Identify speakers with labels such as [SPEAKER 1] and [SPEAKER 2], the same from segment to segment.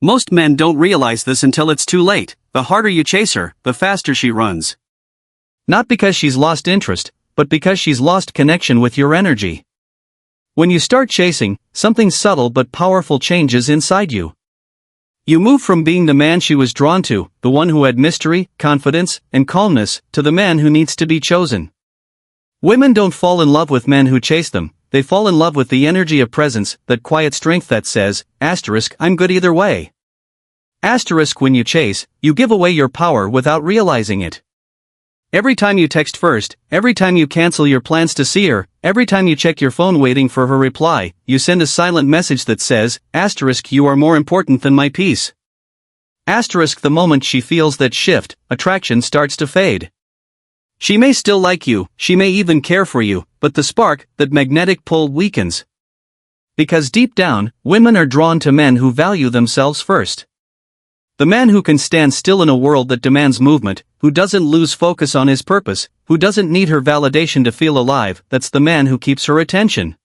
[SPEAKER 1] Most men don't realize this until it's too late. The harder you chase her, the faster she runs.
[SPEAKER 2] Not because she's lost interest, but because she's lost connection with your energy. When you start chasing, something subtle but powerful changes inside you. You move from being the man she was drawn to, the one who had mystery, confidence, and calmness, to the man who needs to be chosen. Women don't fall in love with men who chase them, they fall in love with the energy of presence, that quiet strength that says, I'm good either way. When you chase, you give away your power without realizing it. Every time you text first, every time you cancel your plans to see her, every time you check your phone waiting for her reply, you send a silent message that says, you are more important than my peace. The moment she feels that shift, attraction starts to fade. She may still like you, she may even care for you, but the spark, that magnetic pull weakens. Because deep down, women are drawn to men who value themselves first. The man who can stand still in a world that demands movement, who doesn't lose focus on his purpose, who doesn't need her validation to feel alive, that's the man who keeps her attention.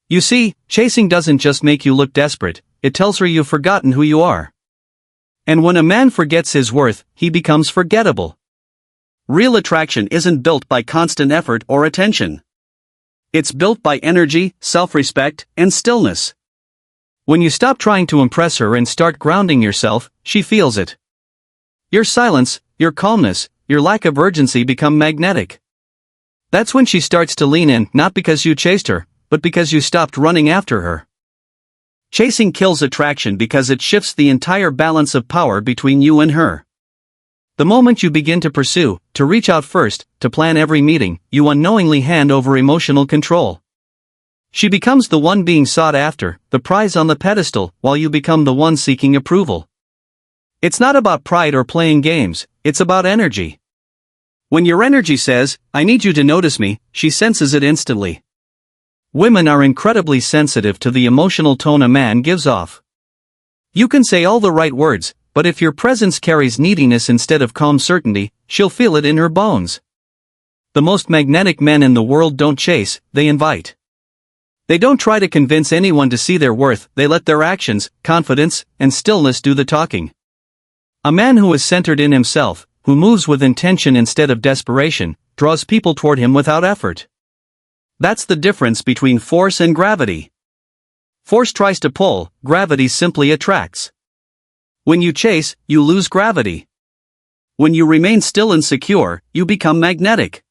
[SPEAKER 2] You see, chasing doesn't just make you look desperate, it tells her you've forgotten who you are. And when a man forgets his worth, he becomes forgettable. Real attraction isn't built by constant effort or attention. It's built by energy, self-respect, and stillness. When you stop trying to impress her and start grounding yourself, she feels it. Your silence, your calmness, your lack of urgency become magnetic. That's when she starts to lean in, not because you chased her, but because you stopped running after her. Chasing kills attraction because it shifts the entire balance of power between you and her. The moment you begin to pursue, to reach out first, to plan every meeting, you unknowingly hand over emotional control. She becomes the one being sought after, the prize on the pedestal, while you become the one seeking approval. It's not about pride or playing games, it's about energy. When your energy says, I need you to notice me, she senses it instantly. Women are incredibly sensitive to the emotional tone a man gives off. You can say all the right words, but if your presence carries neediness instead of calm certainty, she'll feel it in her bones. The most magnetic men in the world don't chase, they invite. They don't try to convince anyone to see their worth, they let their actions, confidence, and stillness do the talking. A man who is centered in himself, who moves with intention instead of desperation, draws people toward him without effort. That's the difference between force and gravity. Force tries to pull, gravity simply attracts. When you chase, you lose gravity. When you remain still and secure, you become magnetic.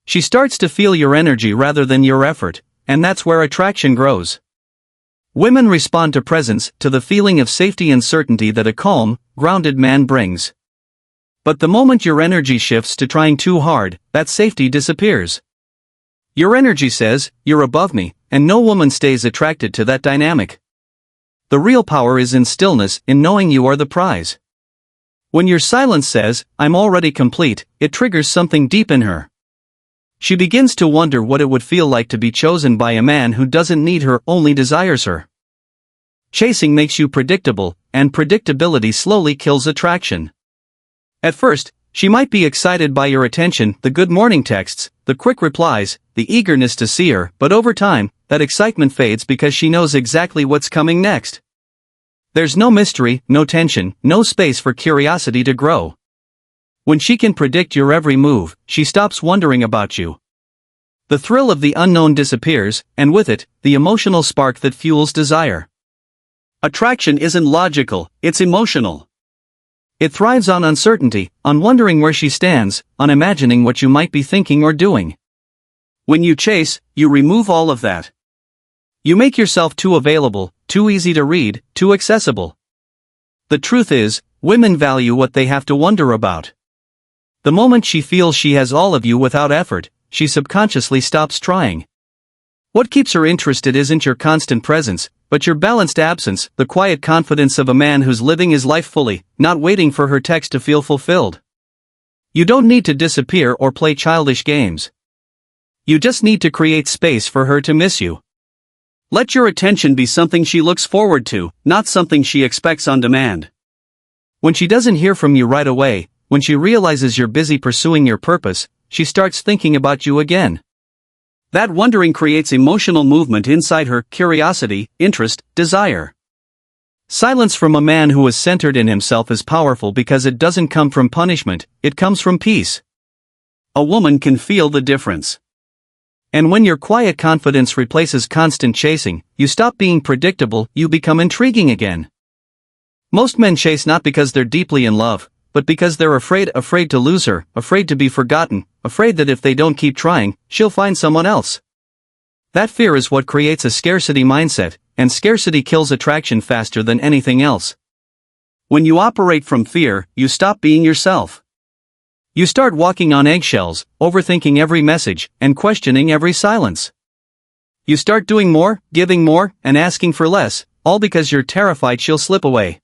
[SPEAKER 2] She starts to feel your energy rather than your effort, and that's where attraction grows. Women respond to presence, to the feeling of safety and certainty that a calm, grounded man brings. But the moment your energy shifts to trying too hard, that safety disappears. Your energy says, you're above me, and no woman stays attracted to that dynamic. The real power is in stillness, in knowing you are the prize. When your silence says, I'm already complete, it triggers something deep in her. She begins to wonder what it would feel like to be chosen by a man who doesn't need her, only desires her. Chasing makes you predictable, and predictability slowly kills attraction. At first, she might be excited by your attention, the good morning texts, the quick replies, the eagerness to see her, but over time, that excitement fades because she knows exactly what's coming next. There's no mystery, no tension, no space for curiosity to grow. When she can predict your every move, she stops wondering about you. The thrill of the unknown disappears, and with it, the emotional spark that fuels desire. Attraction isn't logical, it's emotional. It thrives on uncertainty, on wondering where she stands, on imagining what you might be thinking or doing. When you chase, you remove all of that. You make yourself too available, too easy to read, too accessible. The truth is, women value what they have to wonder about. The moment she feels she has all of you without effort, she subconsciously stops trying. What keeps her interested isn't your constant presence, but your balanced absence, the quiet confidence of a man who's living his life fully, not waiting for her text to feel fulfilled. You don't need to disappear or play childish games. You just need to create space for her to miss you. Let your attention be something she looks forward to, not something she expects on demand. When she doesn't hear from you right away, when she realizes you're busy pursuing your purpose, she starts thinking about you again. That wondering creates emotional movement inside her, curiosity, interest, desire. Silence from a man who is centered in himself is powerful because it doesn't come from punishment, it comes from peace.
[SPEAKER 1] A woman can feel the difference.
[SPEAKER 2] And when your quiet confidence replaces constant chasing, you stop being predictable, you become intriguing again. Most men chase not because they're deeply in love, but because they're afraid to lose her, afraid to be forgotten, afraid that if they don't keep trying, she'll find someone else. That fear is what creates a scarcity mindset, and scarcity kills attraction faster than anything else.
[SPEAKER 1] When you operate from fear, you stop being yourself.
[SPEAKER 2] You start walking on eggshells, overthinking every message, and questioning every silence. You start doing more, giving more, and asking for less, all because you're terrified she'll slip away.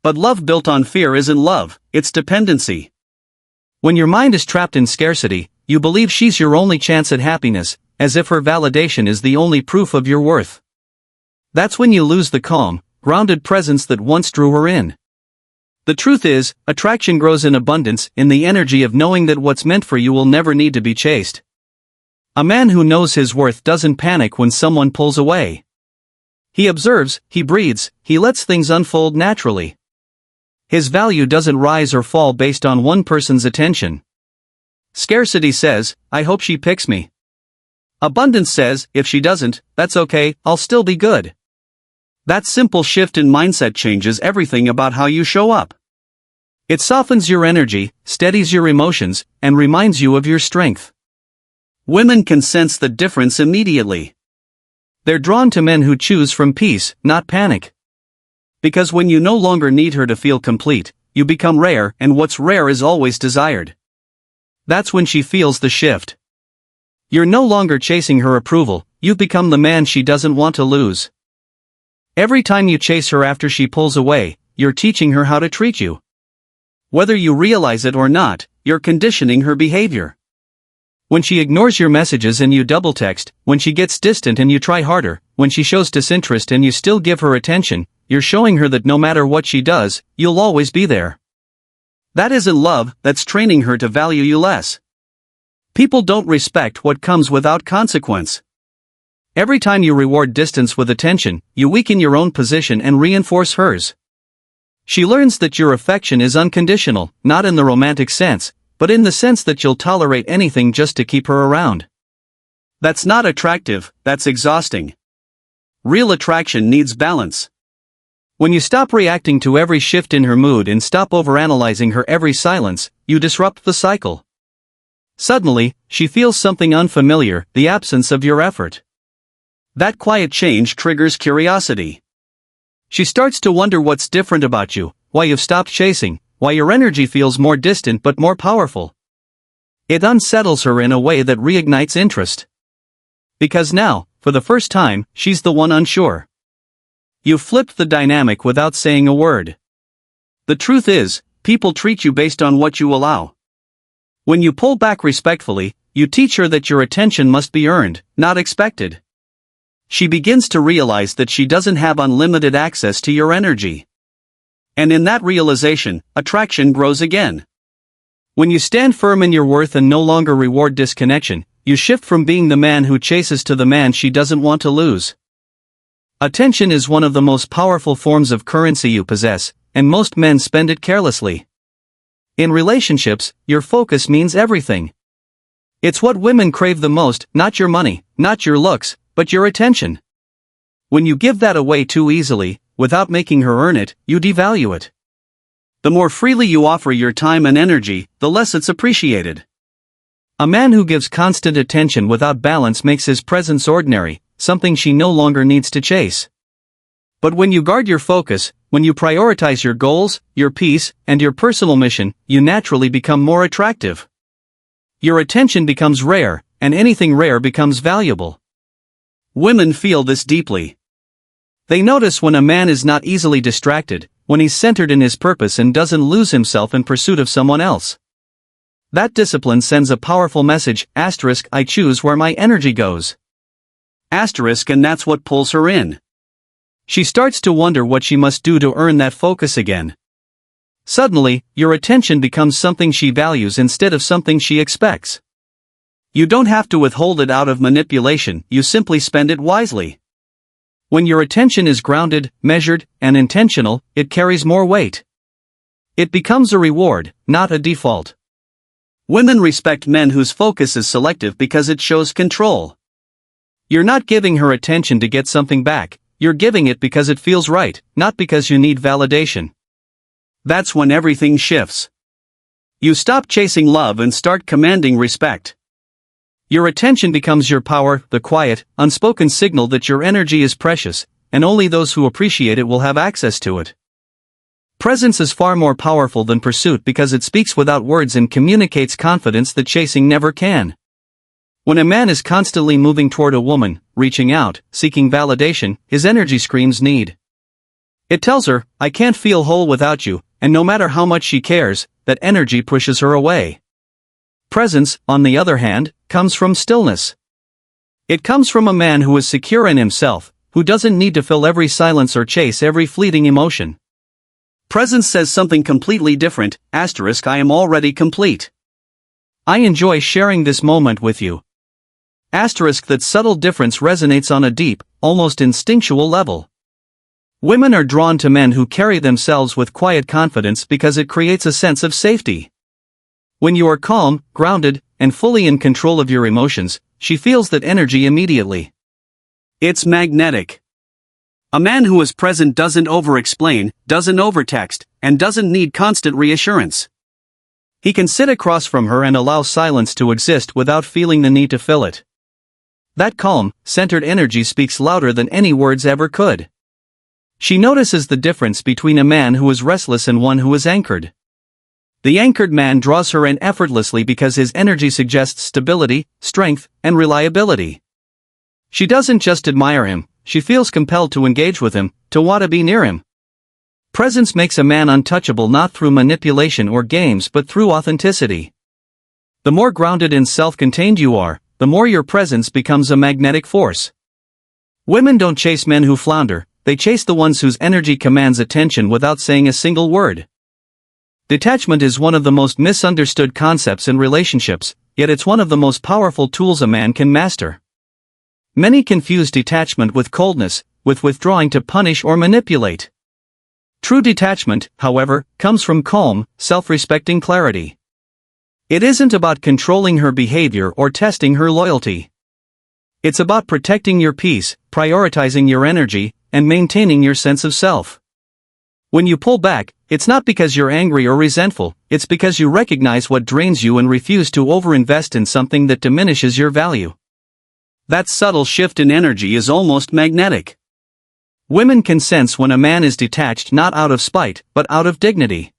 [SPEAKER 1] But love built on fear isn't love, it's dependency.
[SPEAKER 2] When your mind is trapped in scarcity, you believe she's your only chance at happiness, as if her validation is the only proof of your worth. That's when you lose the calm, grounded presence that once drew her in. The truth is, attraction grows in abundance, in the energy of knowing that what's meant for you will never need to be chased. A man who knows his worth doesn't panic when someone pulls away. He observes, he breathes, he lets things unfold naturally. His value doesn't rise or fall based on one person's attention. Scarcity says, I hope she picks me. Abundance says, if she doesn't, that's okay, I'll still be good.
[SPEAKER 1] That simple shift in mindset changes everything about how you show up.
[SPEAKER 2] It softens your energy, steadies your emotions, and reminds you of your strength.
[SPEAKER 1] Women can sense the difference immediately.
[SPEAKER 2] They're drawn to men who choose from peace, not panic.
[SPEAKER 1] Because when you no longer need her to feel complete, you become rare, and what's rare is always desired.
[SPEAKER 2] That's when she feels the shift. You're no longer chasing her approval, you've become the man she doesn't want to lose. Every time you chase her after she pulls away, you're teaching her how to treat you.
[SPEAKER 1] Whether you realize it or not, you're conditioning her behavior.
[SPEAKER 2] When she ignores your messages and you double text, when she gets distant and you try harder, when she shows disinterest and you still give her attention, you're showing her that no matter what she does, you'll always be there.
[SPEAKER 1] That isn't love, that's training her to value you less. People don't respect what comes without consequence.
[SPEAKER 2] Every time you reward distance with attention, you weaken your own position and reinforce hers. She learns that your affection is unconditional, not in the romantic sense, but in the sense that you'll tolerate anything just to keep her around.
[SPEAKER 1] That's not attractive, that's exhausting. Real attraction needs balance.
[SPEAKER 2] When you stop reacting to every shift in her mood and stop overanalyzing her every silence, you disrupt the cycle. Suddenly, she feels something unfamiliar, the absence of your effort.
[SPEAKER 1] That quiet change triggers curiosity.
[SPEAKER 2] She starts to wonder what's different about you, why you've stopped chasing, why your energy feels more distant but more powerful. It unsettles her in a way that reignites interest. Because now, for the first time, she's the one unsure. You flipped the dynamic without saying a word.
[SPEAKER 1] The truth is, people treat you based on what you allow. When you pull back respectfully, you teach her that your attention must be earned, not expected. She begins to realize that she doesn't have unlimited access to your energy. And in that realization, attraction grows again.
[SPEAKER 2] When you stand firm in your worth and no longer reward disconnection, you shift from being the man who chases to the man she doesn't want to lose. Attention is one of the most powerful forms of currency you possess, and most men spend it carelessly. In relationships, your focus means everything. It's what women crave the most, not your money, not your looks, but your attention. When you give that away too easily, without making her earn it, you devalue it.
[SPEAKER 1] The more freely you offer your time and energy, the less it's appreciated.
[SPEAKER 2] A man who gives constant attention without balance makes his presence ordinary, something she no longer needs to chase. But when you guard your focus, when you prioritize your goals, your peace, and your personal mission, you naturally become more attractive. Your attention becomes rare, and anything rare becomes valuable.
[SPEAKER 1] Women feel this deeply.
[SPEAKER 2] They notice when a man is not easily distracted, when he's centered in his purpose and doesn't lose himself in pursuit of someone else. That discipline sends a powerful message, I choose where my energy goes.
[SPEAKER 1] And that's what pulls her in.
[SPEAKER 2] She starts to wonder what she must do to earn that focus again. Suddenly, your attention becomes something she values instead of something she expects.
[SPEAKER 1] You don't have to withhold it out of manipulation, you simply spend it wisely.
[SPEAKER 2] When your attention is grounded, measured, and intentional, it carries more weight. It becomes a reward, not a default.
[SPEAKER 1] Women respect men whose focus is selective because it shows control.
[SPEAKER 2] You're not giving her attention to get something back, you're giving it because it feels right, not because you need validation.
[SPEAKER 1] That's when everything shifts. You stop chasing love and start commanding respect.
[SPEAKER 2] Your attention becomes your power, the quiet, unspoken signal that your energy is precious, and only those who appreciate it will have access to it. Presence is far more powerful than pursuit because it speaks without words and communicates confidence that chasing never can. When a man is constantly moving toward a woman, reaching out, seeking validation, his energy screams need. It tells her, I can't feel whole without you, and no matter how much she cares, that energy pushes her away. Presence, on the other hand, comes from stillness. It comes from a man who is secure in himself, who doesn't need to fill every silence or chase every fleeting emotion.
[SPEAKER 1] Presence says something completely different, *I am already complete.
[SPEAKER 2] I enjoy sharing this moment with you. That subtle difference resonates on a deep, almost instinctual level. Women are drawn to men who carry themselves with quiet confidence because it creates a sense of safety. When you are calm, grounded, and fully in control of your emotions, she feels that energy immediately.
[SPEAKER 1] It's magnetic. A man who is present doesn't over-explain, doesn't over-text, and doesn't need constant reassurance.
[SPEAKER 2] He can sit across from her and allow silence to exist without feeling the need to fill it. That calm, centered energy speaks louder than any words ever could. She notices the difference between a man who is restless and one who is anchored. The anchored man draws her in effortlessly because his energy suggests stability, strength, and reliability. She doesn't just admire him, she feels compelled to engage with him, to want to be near him. Presence makes a man untouchable not through manipulation or games but through authenticity. The more grounded and self-contained you are, the more your presence becomes a magnetic force. Women don't chase men who flounder, they chase the ones whose energy commands attention without saying a single word. Detachment is one of the most misunderstood concepts in relationships, yet it's one of the most powerful tools a man can master. Many confuse detachment with coldness, with withdrawing to punish or manipulate. True detachment, however, comes from calm, self-respecting clarity. It isn't about controlling her behavior or testing her loyalty. It's about protecting your peace, prioritizing your energy, and maintaining your sense of self. When you pull back, it's not because you're angry or resentful, it's because you recognize what drains you and refuse to overinvest in something that diminishes your value.
[SPEAKER 1] That subtle shift in energy is almost magnetic.
[SPEAKER 2] Women can sense when a man is detached not out of spite, but out of dignity.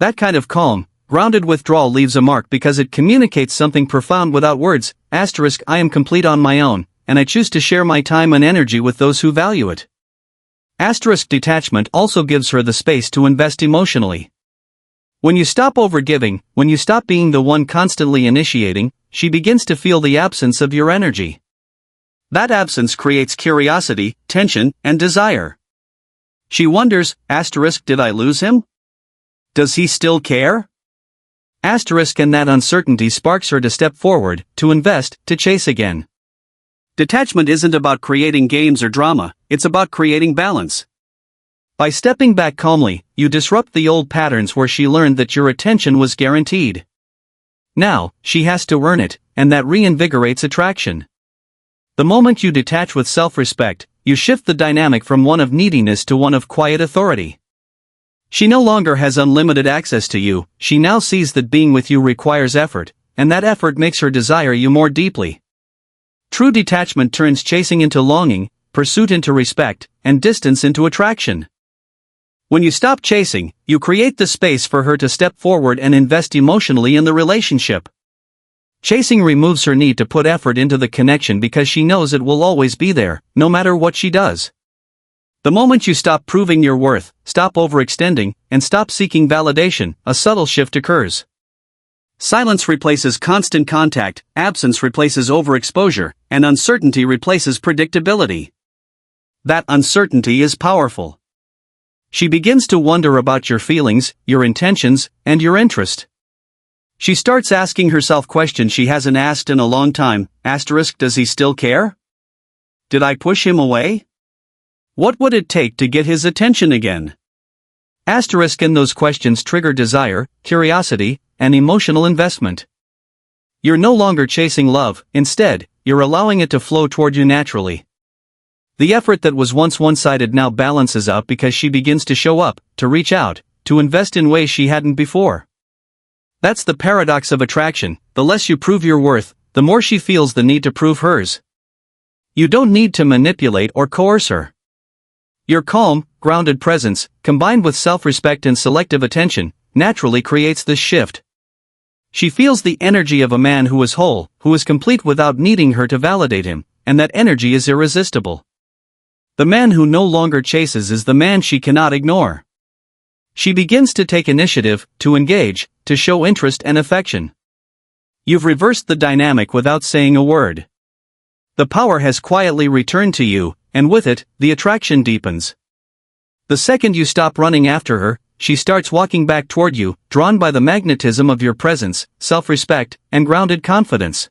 [SPEAKER 2] That kind of calm, grounded withdrawal leaves a mark because it communicates something profound without words, *, I am complete on my own, and I choose to share my time and energy with those who value it. Detachment also gives her the space to invest emotionally. When you stop overgiving, when you stop being the one constantly initiating, she begins to feel the absence of your energy.
[SPEAKER 1] That absence creates curiosity, tension, and desire. She wonders, *, did I lose him? Does he still care?
[SPEAKER 2] And that uncertainty sparks her to step forward, to invest, to chase again.
[SPEAKER 1] Detachment isn't about creating games or drama, it's about creating balance.
[SPEAKER 2] By stepping back calmly, you disrupt the old patterns where she learned that your attention was guaranteed. Now, she has to earn it, and that reinvigorates attraction. The moment you detach with self-respect, you shift the dynamic from one of neediness to one of quiet authority. She no longer has unlimited access to you, she now sees that being with you requires effort, and that effort makes her desire you more deeply. True detachment turns chasing into longing, pursuit into respect, and distance into attraction. When you stop chasing, you create the space for her to step forward and invest emotionally in the relationship. Chasing removes her need to put effort into the connection because she knows it will always be there, no matter what she does. The moment you stop proving your worth, stop overextending, and stop seeking validation, a subtle shift occurs.
[SPEAKER 1] Silence replaces constant contact, absence replaces overexposure, and uncertainty replaces predictability. That uncertainty is powerful. She begins to wonder about your feelings, your intentions, and your interest. She starts asking herself questions she hasn't asked in a long time, *, does he still care? Did I push him away? What would it take to get his attention again? And those questions trigger desire, curiosity, and emotional investment. You're no longer chasing love, instead, you're allowing it to flow toward you naturally. The effort that was once one-sided now balances out because she begins to show up, to reach out, to invest in ways she hadn't before. That's the paradox of attraction: the less you prove your worth, the more she feels the need to prove hers. You don't need to manipulate or coerce her. Your calm, grounded presence, combined with self-respect and selective attention, naturally creates this shift. She feels the energy of a man who is whole, who is complete without needing her to validate him, and that energy is irresistible. The man who no longer chases is the man she cannot ignore. She begins to take initiative, to engage, to show interest and affection. You've reversed the dynamic without saying a word. The power has quietly returned to you, and with it, the attraction deepens. The second you stop running after her, she starts walking back toward you, drawn by the magnetism of your presence, self-respect, and grounded confidence.